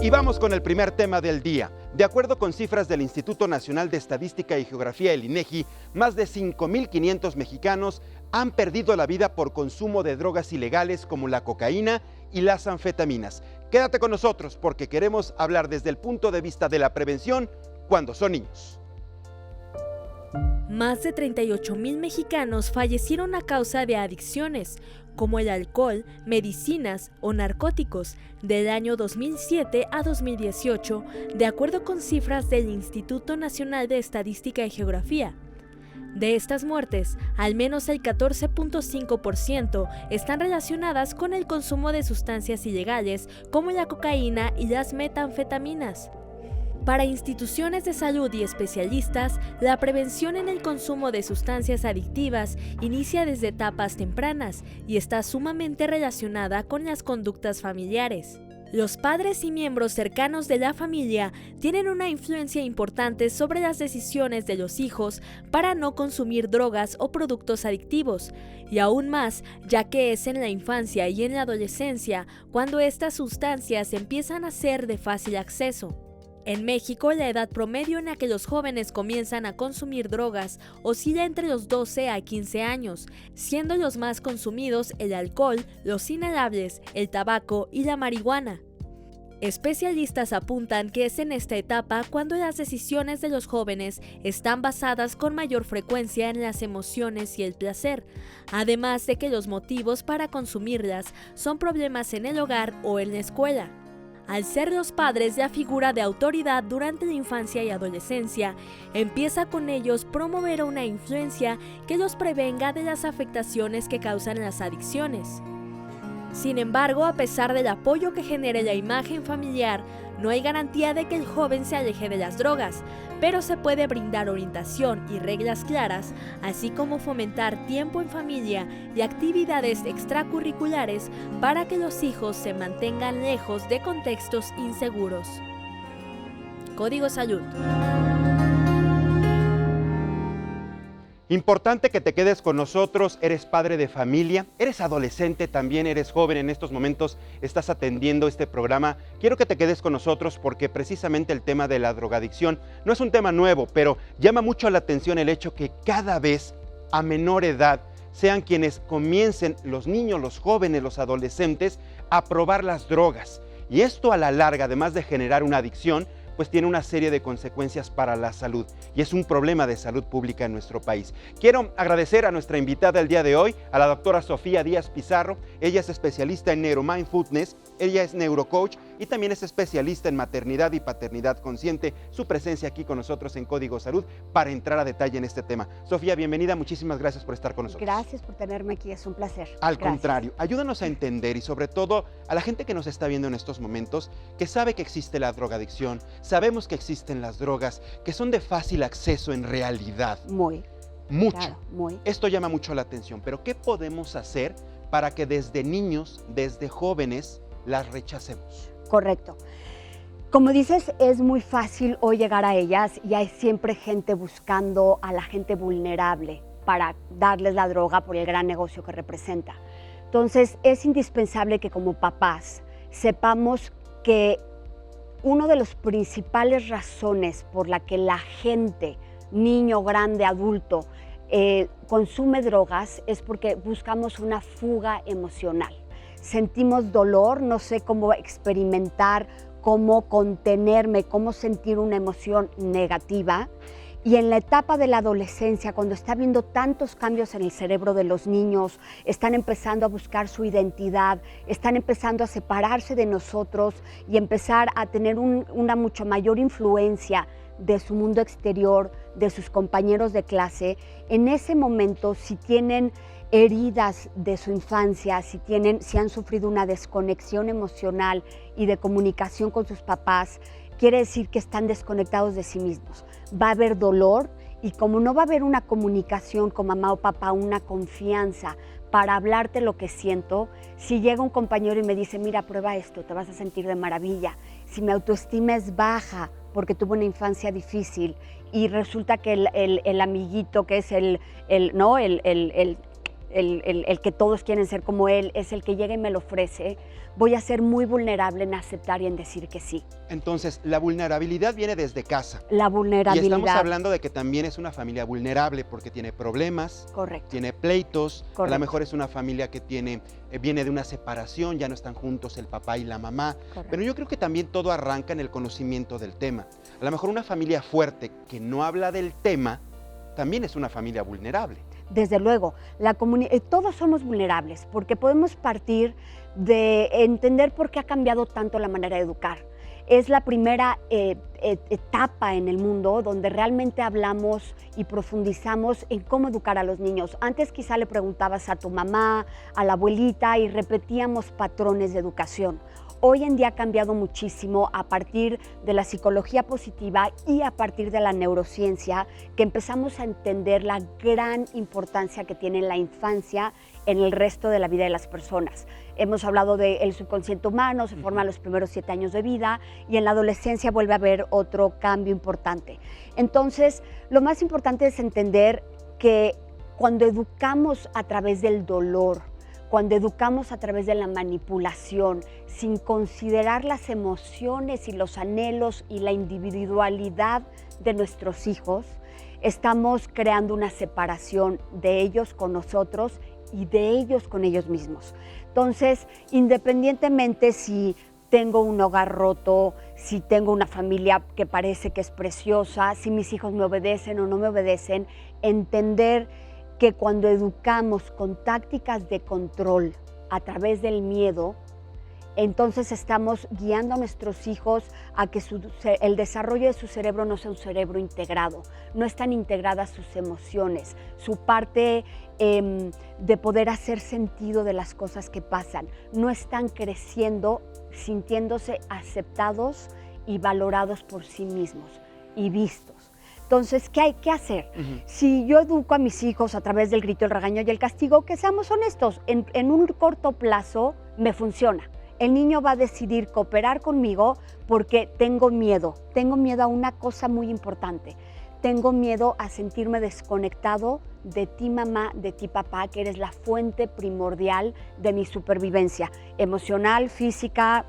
Y vamos con el primer tema del día. De acuerdo con cifras del Instituto Nacional de Estadística y Geografía, el INEGI, más de 5.500 mexicanos han perdido la vida por consumo de drogas ilegales como la cocaína y las anfetaminas. Quédate con nosotros porque queremos hablar desde el punto de vista de la prevención cuando son niños. Más de 38,000 mexicanos fallecieron a causa de adicciones, como el alcohol, medicinas o narcóticos, del año 2007 a 2018, de acuerdo con cifras del Instituto Nacional de Estadística y Geografía. De estas muertes, al menos el 14.5% están relacionadas con el consumo de sustancias ilegales como la cocaína y las metanfetaminas. Para instituciones de salud y especialistas, la prevención en el consumo de sustancias adictivas inicia desde etapas tempranas y está sumamente relacionada con las conductas familiares. Los padres y miembros cercanos de la familia tienen una influencia importante sobre las decisiones de los hijos para no consumir drogas o productos adictivos, y aún más, ya que es en la infancia y en la adolescencia cuando estas sustancias empiezan a ser de fácil acceso. En México, la edad promedio en la que los jóvenes comienzan a consumir drogas oscila entre los 12 a 15 años, siendo los más consumidos el alcohol, los inhalables, el tabaco y la marihuana. Especialistas apuntan que es en esta etapa cuando las decisiones de los jóvenes están basadas con mayor frecuencia en las emociones y el placer, además de que los motivos para consumirlas son problemas en el hogar o en la escuela. Al ser los padres la figura de autoridad durante la infancia y adolescencia, empieza con ellos promover una influencia que los prevenga de las afectaciones que causan las adicciones. Sin embargo, a pesar del apoyo que genere la imagen familiar, no hay garantía de que el joven se aleje de las drogas, pero se puede brindar orientación y reglas claras, así como fomentar tiempo en familia y actividades extracurriculares para que los hijos se mantengan lejos de contextos inseguros. Código Salud. Importante que te quedes con nosotros, eres padre de familia, eres adolescente, también eres joven, en estos momentos estás atendiendo este programa. Quiero que te quedes con nosotros porque precisamente el tema de la drogadicción no es un tema nuevo, pero llama mucho la atención el hecho que cada vez a menor edad sean quienes comiencen, los niños, los jóvenes, los adolescentes, a probar las drogas. Y esto a la larga, además de generar una adicción, pues tiene una serie de consecuencias para la salud y es un problema de salud pública en nuestro país. Quiero agradecer a nuestra invitada el día de hoy, a la doctora Sofía Díaz Pizarro. Ella es especialista en Neuromindfulness, ella es neurocoach y también es especialista en maternidad y paternidad consciente. Su presencia aquí con nosotros en Código Salud para entrar a detalle en este tema. Sofía, bienvenida, muchísimas gracias por estar con nosotros. Gracias por tenerme aquí, es un placer. Al contrario, ayúdanos a entender y sobre todo a la gente que nos está viendo en estos momentos, que sabe que existe la drogadicción, sabemos que existen las drogas, que son de fácil acceso en realidad. Mucho. Claro, muy. Esto llama mucho la atención, pero ¿qué podemos hacer para que desde niños, desde jóvenes, las rechacemos? Correcto. Como dices, es muy fácil hoy llegar a ellas y hay siempre gente buscando a la gente vulnerable para darles la droga por el gran negocio que representa. Entonces, es indispensable que como papás sepamos que una de las principales razones por la que la gente, niño, grande, adulto, consume drogas es porque buscamos una fuga emocional. Sentimos dolor, no sé cómo experimentar, cómo contenerme, cómo sentir una emoción negativa. Y en la etapa de la adolescencia, cuando está habiendo tantos cambios en el cerebro de los niños, están empezando a buscar su identidad, están empezando a separarse de nosotros y empezar a tener una mucho mayor influencia de su mundo exterior, de sus compañeros de clase. En ese momento, si tienen heridas de su infancia, si han sufrido una desconexión emocional y de comunicación con sus papás, quiere decir que están desconectados de sí mismos. Va a haber dolor y como no va a haber una comunicación con mamá o papá, una confianza para hablarte lo que siento, si llega un compañero y me dice, mira, prueba esto, te vas a sentir de maravilla. Si mi autoestima es baja porque tuve una infancia difícil y resulta que el amiguito que es el el que todos quieren ser como él, es el que llega y me lo ofrece, voy a ser muy vulnerable en aceptar y en decir que sí. Entonces, la vulnerabilidad viene desde casa. La vulnerabilidad. Y estamos hablando de que también es una familia vulnerable porque tiene problemas, Correcto. tiene pleitos, Correcto. a lo mejor es una familia que viene de una separación, ya no están juntos el papá y la mamá. Correcto. Pero yo creo que también todo arranca en el conocimiento del tema. A lo mejor una familia fuerte que no habla del tema también es una familia vulnerable. Desde luego, todos somos vulnerables porque podemos partir de entender por qué ha cambiado tanto la manera de educar. Es la primera etapa en el mundo donde realmente hablamos y profundizamos en cómo educar a los niños. Antes quizá le preguntabas a tu mamá, a la abuelita y repetíamos patrones de educación. Hoy en día ha cambiado muchísimo a partir de la psicología positiva y a partir de la neurociencia, que empezamos a entender la gran importancia que tiene la infancia en el resto de la vida de las personas. Hemos hablado del subconsciente humano, se forma los primeros 7 años de vida y en la adolescencia vuelve a haber otro cambio importante. Entonces, lo más importante es entender que cuando educamos a través del dolor, cuando educamos a través de la manipulación, sin considerar las emociones y los anhelos y la individualidad de nuestros hijos, estamos creando una separación de ellos con nosotros y de ellos con ellos mismos. Entonces, independientemente si tengo un hogar roto, si tengo una familia que parece que es preciosa, si mis hijos me obedecen o no me obedecen, entender que cuando educamos con tácticas de control a través del miedo, entonces estamos guiando a nuestros hijos a que el desarrollo de su cerebro no sea un cerebro integrado, no están integradas sus emociones, su parte de poder hacer sentido de las cosas que pasan, no están creciendo sintiéndose aceptados y valorados por sí mismos y vistos. Entonces, ¿qué hay que hacer? Si yo educo a mis hijos a través del grito, el regaño y el castigo, que seamos honestos, en un corto plazo me funciona. El niño va a decidir cooperar conmigo porque tengo miedo a una cosa muy importante. Tengo miedo a sentirme desconectado de ti mamá, de ti papá, que eres la fuente primordial de mi supervivencia emocional, física,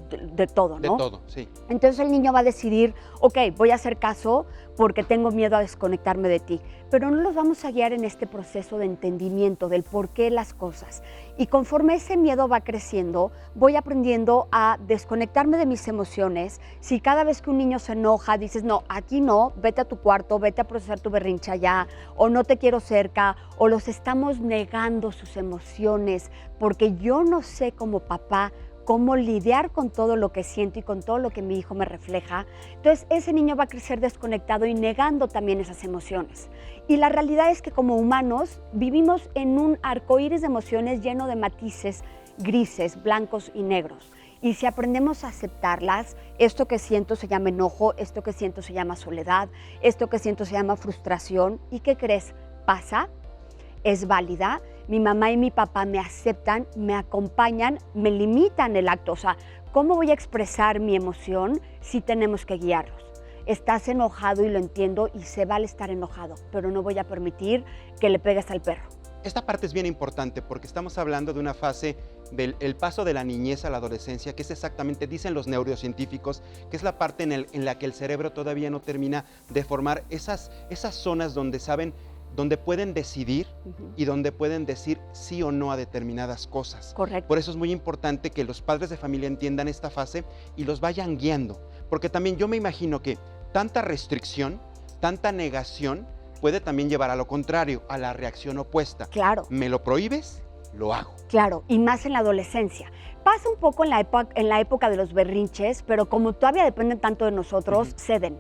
de todo, ¿no? De todo, sí. Entonces el niño va a decidir, ok, voy a hacer caso porque tengo miedo a desconectarme de ti. Pero no los vamos a guiar en este proceso de entendimiento del por qué las cosas. Y conforme ese miedo va creciendo, voy aprendiendo a desconectarme de mis emociones. Si cada vez que un niño se enoja, dices, no, aquí no, vete a tu cuarto, vete a procesar tu berrinche allá, o no te quiero cerca, o los estamos negando sus emociones, porque yo no sé como papá cómo lidiar con todo lo que siento y con todo lo que mi hijo me refleja. Entonces ese niño va a crecer desconectado y negando también esas emociones. Y la realidad es que como humanos vivimos en un arcoíris de emociones lleno de matices grises, blancos y negros. Y si aprendemos a aceptarlas, esto que siento se llama enojo, esto que siento se llama soledad, esto que siento se llama frustración. ¿Y qué crees? Pasa, es válida. Mi mamá y mi papá me aceptan, me acompañan, me limitan el acto. O sea, ¿cómo voy a expresar mi emoción si tenemos que guiarlos? Estás enojado y lo entiendo y se vale estar enojado, pero no voy a permitir que le pegues al perro. Esta parte es bien importante porque estamos hablando de una fase del paso de la niñez a la adolescencia, que es exactamente, dicen los neurocientíficos, que es la parte en la que el cerebro todavía no termina de formar esas zonas donde pueden decidir y donde pueden decir sí o no a determinadas cosas. Correcto. Por eso es muy importante que los padres de familia entiendan esta fase y los vayan guiando, porque también yo me imagino que tanta restricción, tanta negación puede también llevar a lo contrario, a la reacción opuesta. Claro. ¿Me lo prohíbes? Lo hago. Claro, y más en la adolescencia. Pasa un poco en la época de los berrinches, pero como todavía dependen tanto de nosotros, ceden.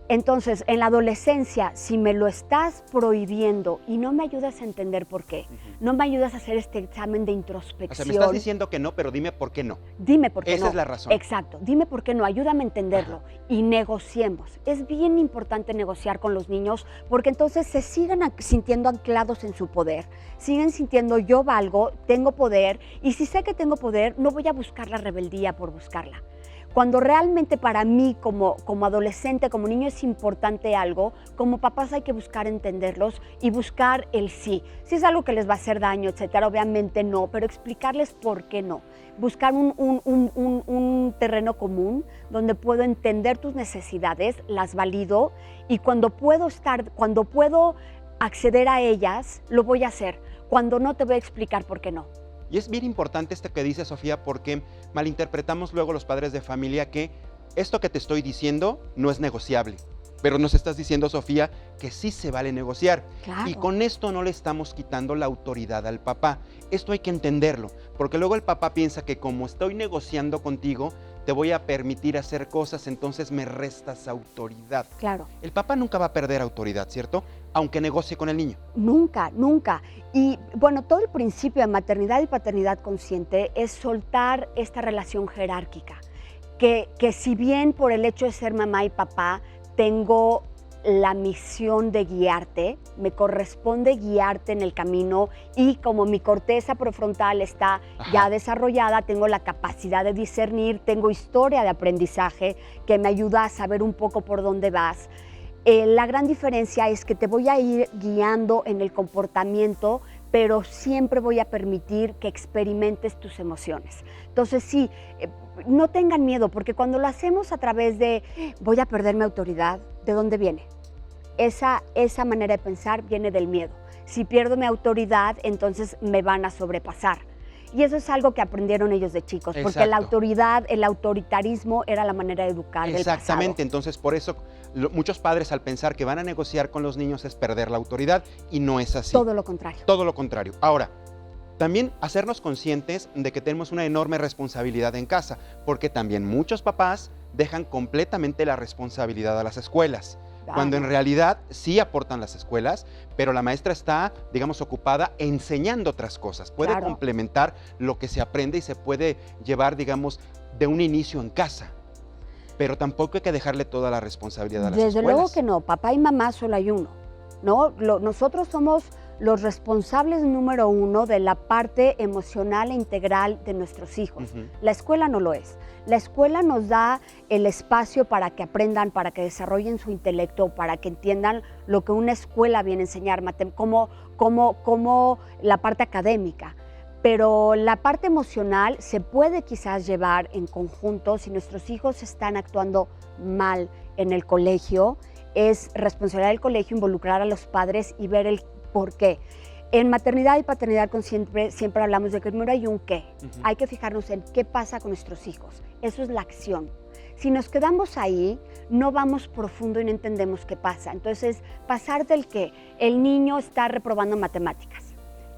Entonces, en la adolescencia, si me lo estás prohibiendo y no me ayudas a entender por qué, no me ayudas a hacer este examen de introspección. O sea, me estás diciendo que no, pero dime por qué no. Dime por qué no. Esa es la razón. Exacto, dime por qué no, ayúdame a entenderlo y negociemos. Es bien importante negociar con los niños porque entonces se siguen sintiendo anclados en su poder, siguen sintiendo yo valgo, tengo poder y si sé que tengo poder, no voy a buscar la rebeldía por buscarla. Cuando realmente para mí como adolescente, como niño es importante algo, como papás hay que buscar entenderlos y buscar el sí. Si es algo que les va a hacer daño, etcétera, obviamente no, pero explicarles por qué no. Buscar un terreno común donde puedo entender tus necesidades, las valido y cuando puedo acceder a ellas, lo voy a hacer. Cuando no, te voy a explicar por qué no. Y es bien importante esto que dice Sofía, porque malinterpretamos luego los padres de familia que esto que te estoy diciendo no es negociable. Pero nos estás diciendo, Sofía, que sí se vale negociar. Claro. Y con esto no le estamos quitando la autoridad al papá. Esto hay que entenderlo, porque luego el papá piensa que como estoy negociando contigo, te voy a permitir hacer cosas, entonces me restas autoridad. Claro. El papá nunca va a perder autoridad, ¿cierto? Aunque negocie con el niño. Nunca, nunca. Y bueno, todo el principio de maternidad y paternidad consciente es soltar esta relación jerárquica, que si bien por el hecho de ser mamá y papá tengo la misión de guiarte, me corresponde guiarte en el camino y como mi corteza prefrontal está ya desarrollada, tengo la capacidad de discernir, tengo historia de aprendizaje que me ayuda a saber un poco por dónde vas. La gran diferencia es que te voy a ir guiando en el comportamiento, pero siempre voy a permitir que experimentes tus emociones. Entonces sí, no tengan miedo, porque cuando lo hacemos a través de voy a perder mi autoridad, ¿de dónde viene? Esa manera de pensar viene del miedo. Si pierdo mi autoridad, entonces me van a sobrepasar. Y eso es algo que aprendieron ellos de chicos, porque la autoridad, el autoritarismo era la manera de educar del pasado. Exactamente, entonces por eso muchos padres al pensar que van a negociar con los niños es perder la autoridad y no es así. Todo lo contrario. Todo lo contrario. Ahora, también hacernos conscientes de que tenemos una enorme responsabilidad en casa, porque también muchos papás dejan completamente la responsabilidad a las escuelas. Cuando en realidad sí aportan las escuelas, pero la maestra está, digamos, ocupada enseñando otras cosas. Puede complementar lo que se aprende y se puede llevar, digamos, de un inicio en casa. Pero tampoco hay que dejarle toda la responsabilidad a las escuelas. Desde luego que no, papá y mamá solo hay uno, ¿no? Nosotros somos los responsables número uno de la parte emocional e integral de nuestros hijos. La escuela no lo es. La escuela nos da el espacio para que aprendan, para que desarrollen su intelecto, para que entiendan lo que una escuela viene a enseñar, como la parte académica. Pero la parte emocional se puede quizás llevar en conjunto. Si nuestros hijos están actuando mal en el colegio, es responsabilidad del colegio involucrar a los padres y ver el por qué. En maternidad y paternidad consciente siempre hablamos de que primero hay un qué. Hay que fijarnos en qué pasa con nuestros hijos. Eso es la acción. Si nos quedamos ahí, no vamos profundo y no entendemos qué pasa. Entonces, pasar del qué. El niño está reprobando matemáticas.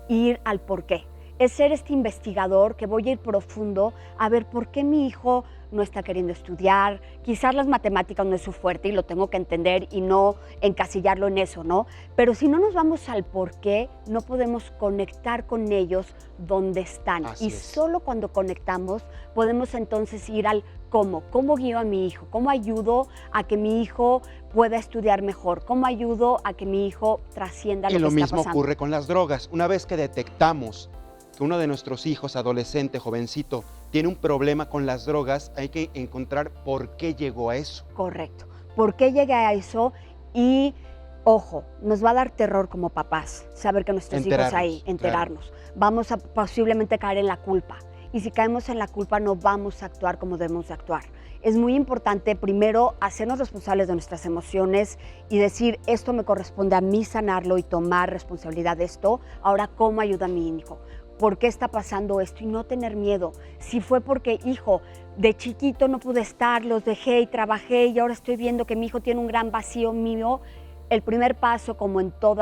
Ir al por qué. Es ser este investigador que voy a ir profundo a ver por qué mi hijo no está queriendo estudiar. Quizás las matemáticas no es su fuerte y lo tengo que entender y no encasillarlo en eso, ¿no? Pero si no nos vamos al por qué, no podemos conectar con ellos donde están. Así es. Solo cuando conectamos podemos entonces ir al cómo. ¿Cómo guío a mi hijo? ¿Cómo ayudo a que mi hijo pueda estudiar mejor? ¿Cómo ayudo a que mi hijo trascienda lo que está pasando? Y lo mismo ocurre con las drogas. Una vez que detectamos que uno de nuestros hijos, adolescente, jovencito, tiene un problema con las drogas, hay que encontrar por qué llegó a eso. Correcto. ¿Por qué llegué a eso? Y, ojo, nos va a dar terror como papás saber que nuestros hijos ahí, enterarnos. Claro. Vamos a posiblemente caer en la culpa. Y si caemos en la culpa, no vamos a actuar como debemos de actuar. Es muy importante, primero, hacernos responsables de nuestras emociones y decir, esto me corresponde a mí sanarlo y tomar responsabilidad de esto. Ahora, ¿cómo ayuda a mi hijo? ¿Por qué está pasando esto? Y no tener miedo. Si fue porque, hijo, de chiquito no pude estar, los dejé y trabajé y ahora estoy viendo que mi hijo tiene un gran vacío mío, el primer paso, como en todo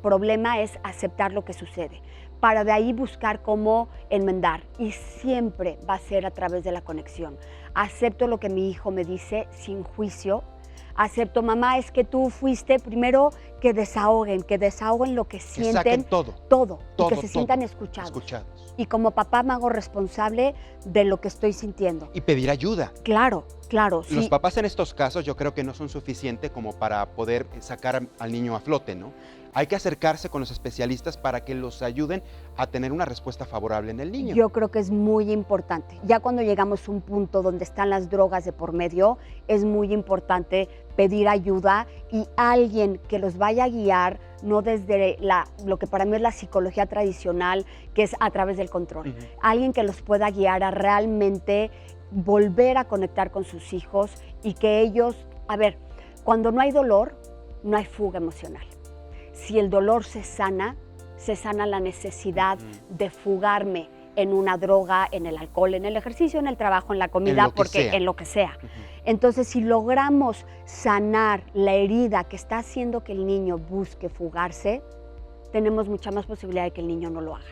problema, es aceptar lo que sucede. Para de ahí buscar cómo enmendar. Y siempre va a ser a través de la conexión. Acepto lo que mi hijo me dice sin juicio. Acepto, mamá, es que tú fuiste primero que desahoguen lo que sienten. Que saquen todo, y que se sientan escuchados. Y como papá me hago responsable de lo que estoy sintiendo. Y pedir ayuda. Claro. Los papás en estos casos yo creo que no son suficientes como para poder sacar al niño a flote, ¿no? hay que acercarse con los especialistas para que los ayuden a tener una respuesta favorable en el niño. Yo creo que es muy importante. Ya cuando llegamos a un punto donde están las drogas de por medio, es muy importante pedir ayuda y alguien que los vaya a guiar, no desde lo que para mí es la psicología tradicional, que es a través del control. Alguien que los pueda guiar a realmente volver a conectar con sus hijos y que ellos, a ver, cuando no hay dolor, no hay fuga emocional. Si el dolor se sana la necesidad de fugarme en una droga, en el alcohol, en el ejercicio, en el trabajo, en la comida, en lo que sea. Entonces, si logramos sanar la herida que está haciendo que el niño busque fugarse, tenemos mucha más posibilidad de que el niño no lo haga.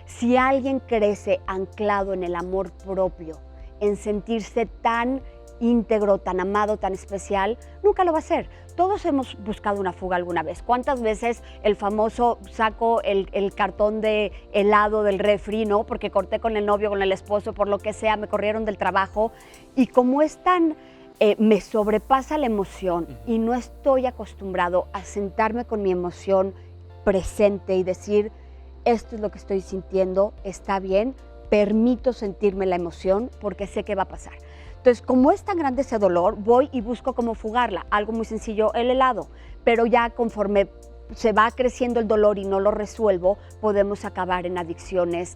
Si alguien crece anclado en el amor propio, en sentirse tan íntegro, tan amado, tan especial, nunca lo va a hacer. Todos hemos buscado una fuga alguna vez. ¿Cuántas veces el famoso saco el cartón de helado del refri, ¿no? Porque corté con el novio, con el esposo, por lo que sea, me corrieron del trabajo. Y como es tan, me sobrepasa la emoción y no estoy acostumbrado a sentarme con mi emoción presente y decir, esto es lo que estoy sintiendo, está bien, permito sentirme la emoción porque sé que va a pasar. Entonces, como es tan grande ese dolor, voy y busco cómo fugarla. Algo muy sencillo, el helado. Pero ya conforme se va creciendo el dolor y no lo resuelvo, podemos acabar en adicciones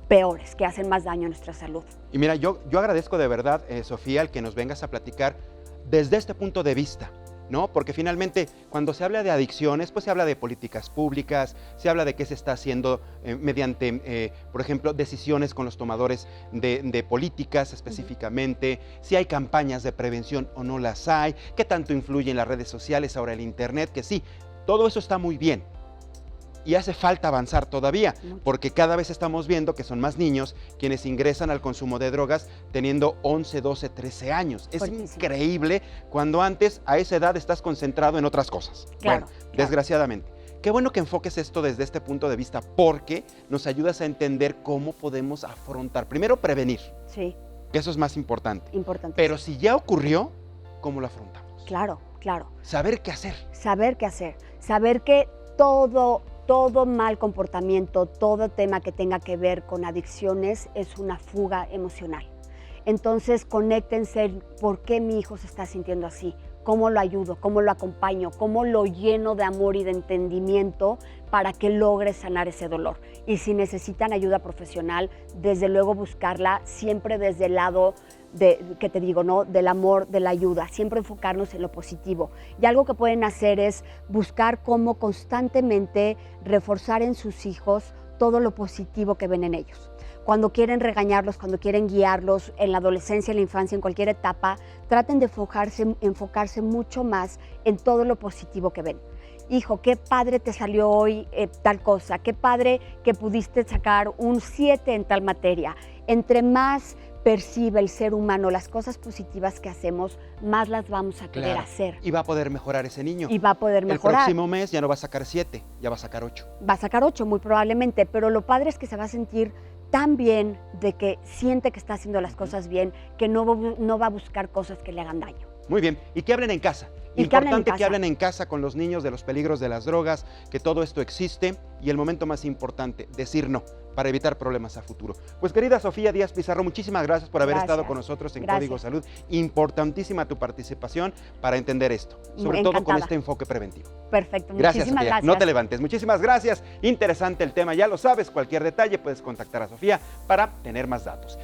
peores, que hacen más daño a nuestra salud. Y mira, yo agradezco de verdad, Sofía, el que nos vengas a platicar desde este punto de vista, ¿no? Porque finalmente, cuando se habla de adicciones, pues se habla de políticas públicas, se habla de qué se está haciendo mediante, por ejemplo, decisiones con los tomadores de políticas específicamente, si hay campañas de prevención o no las hay, qué tanto influyen las redes sociales, ahora el internet, que sí, todo eso está muy bien. Y hace falta avanzar todavía, porque cada vez estamos viendo que son más niños quienes ingresan al consumo de drogas teniendo 11, 12, 13 años. Es increíble cuando antes a esa edad estás concentrado en otras cosas. Claro, bueno, desgraciadamente. Qué bueno que enfoques esto desde este punto de vista porque nos ayudas a entender cómo podemos afrontar, primero prevenir, sí, que eso es más importante. Importante. Pero si ya ocurrió, ¿cómo lo afrontamos? Claro, claro. Saber qué hacer. Saber qué hacer. Saber que todo mal comportamiento, todo tema que tenga que ver con adicciones es una fuga emocional. Entonces, conéctense por qué mi hijo se está sintiendo así, cómo lo ayudo, cómo lo acompaño, cómo lo lleno de amor y de entendimiento para que logre sanar ese dolor. Y si necesitan ayuda profesional, desde luego buscarla siempre desde el lado que te digo, ¿no? Del amor, de la ayuda, siempre enfocarnos en lo positivo. Y algo que pueden hacer es buscar cómo constantemente reforzar en sus hijos todo lo positivo que ven en ellos. Cuando quieren regañarlos, cuando quieren guiarlos, en la adolescencia, en la infancia, en cualquier etapa, traten de enfocarse mucho más en todo lo positivo que ven. Hijo, qué padre te salió hoy tal cosa, qué padre que pudiste sacar un 7 en tal materia. Entre más percibe el ser humano las cosas positivas que hacemos, más las vamos a querer hacer. Y va a poder mejorar ese niño. Y va a poder mejorar. El próximo mes ya no va a sacar 7, ya va a sacar 8. Va a sacar 8 muy probablemente, pero lo padre es que se va a sentir tan bien de que siente que está haciendo las cosas bien, que no va a buscar cosas que le hagan daño. Muy bien, y que hablen en casa. Importante que hablen en casa con los niños de los peligros de las drogas, que todo esto existe y el momento más importante, decir no, para evitar problemas a futuro. Pues querida Sofía Díaz Pizarro, muchísimas gracias por haber estado con nosotros en Código Salud. Importantísima tu participación para entender esto, sobre todo con este enfoque preventivo. Perfecto, gracias, muchísimas Sofía. gracias. No te levantes, muchísimas gracias. Interesante el tema, ya lo sabes, cualquier detalle puedes contactar a Sofía para tener más datos.